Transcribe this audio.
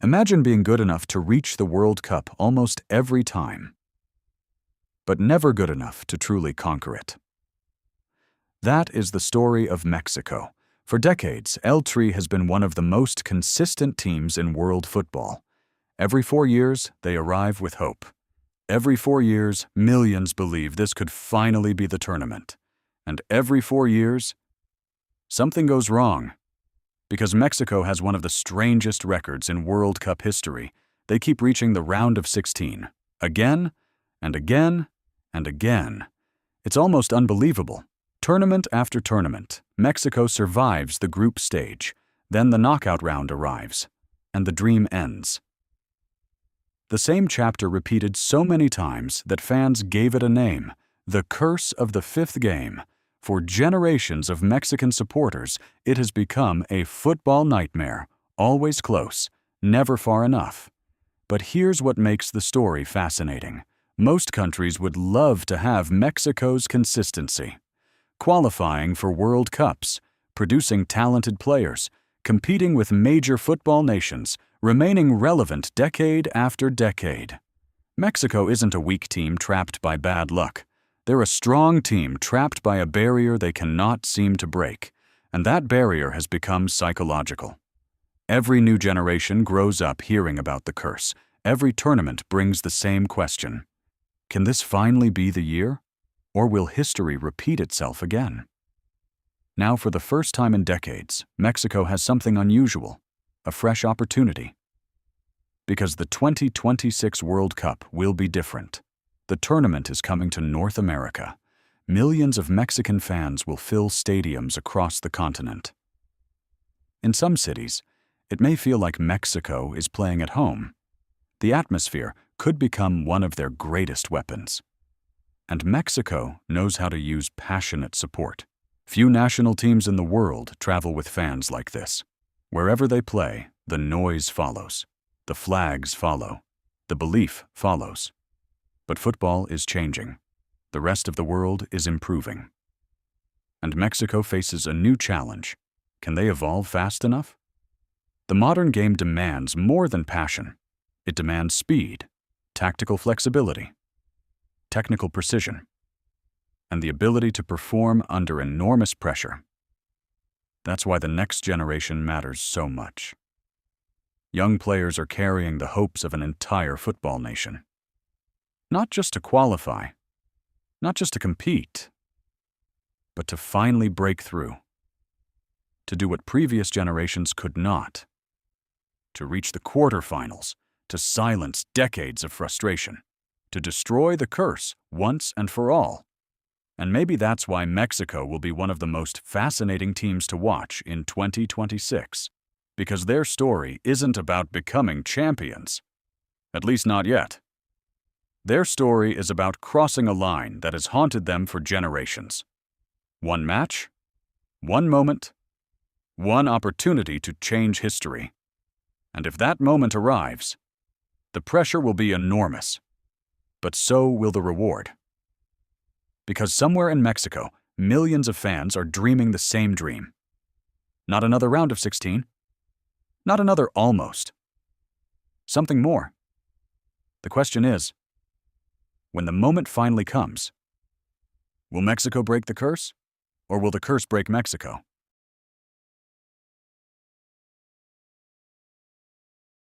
Imagine being good enough to reach the World Cup almost every time, but never good enough to truly conquer it. That is the story of Mexico. For decades, El Tri has been one of the most consistent teams in world football. Every 4 years, they arrive with hope. Every 4 years, millions believe this could finally be the tournament. And every 4 years, something goes wrong. Because Mexico has one of the strangest records in World Cup history, they keep reaching the round of 16. Again, and again, and again. It's almost unbelievable. Tournament after tournament, Mexico survives the group stage. Then the knockout round arrives, and the dream ends. The same chapter repeated so many times that fans gave it a name, the curse of the fifth game. For generations of Mexican supporters, it has become a football nightmare, always close, never far enough. But here's what makes the story fascinating. Most countries would love to have Mexico's consistency. Qualifying for World Cups, producing talented players, competing with major football nations, remaining relevant decade after decade. Mexico isn't a weak team trapped by bad luck. They're a strong team trapped by a barrier they cannot seem to break, and that barrier has become psychological. Every new generation grows up hearing about the curse. Every tournament brings the same question. Can this finally be the year? Or will history repeat itself again? Now, for the first time in decades, Mexico has something unusual, a fresh opportunity. Because the 2026 World Cup will be different. The tournament is coming to North America. Millions of Mexican fans will fill stadiums across the continent. In some cities, it may feel like Mexico is playing at home. The atmosphere could become one of their greatest weapons. And Mexico knows how to use passionate support. Few national teams in the world travel with fans like this. Wherever they play, the noise follows. The flags follow. The belief follows. But football is changing. The rest of the world is improving. And Mexico faces a new challenge. Can they evolve fast enough? The modern game demands more than passion. It demands speed, tactical flexibility, technical precision, and the ability to perform under enormous pressure. That's why the next generation matters so much. Young players are carrying the hopes of an entire football nation. Not just to qualify, not just to compete, but to finally break through. To do what previous generations could not. To reach the quarterfinals, to silence decades of frustration, to destroy the curse once and for all. And maybe that's why Mexico will be one of the most fascinating teams to watch in 2026, because their story isn't about becoming champions, at least not yet. Their story is about crossing a line that has haunted them for generations. One match, one moment, one opportunity to change history. And if that moment arrives, the pressure will be enormous, but so will the reward. Because somewhere in Mexico, millions of fans are dreaming the same dream. Not another round of 16. Not another almost. Something more. The question is, when the moment finally comes, will Mexico break the curse, or will the curse break Mexico?